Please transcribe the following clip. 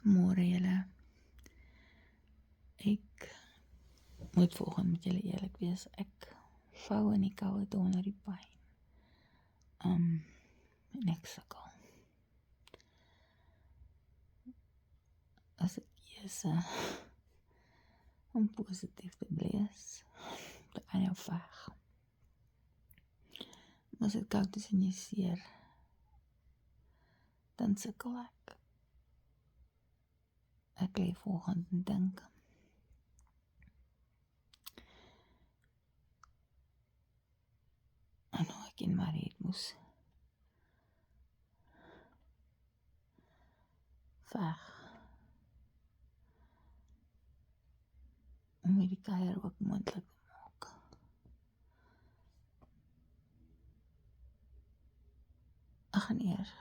Môre julle. Ek moet volgende met julle eerlik wees. Ek vou in die koue toe onder die pyn. En ek sukkel. As ek kies om positief te wees, dan kan jou veg. As dit koud is en jy seer, dan sukkel ek. Ek lê volgende en dink. En hoe ek en Marie het moes veg. Om hierdie kuier ook moontlik te maak. Ek gaan eers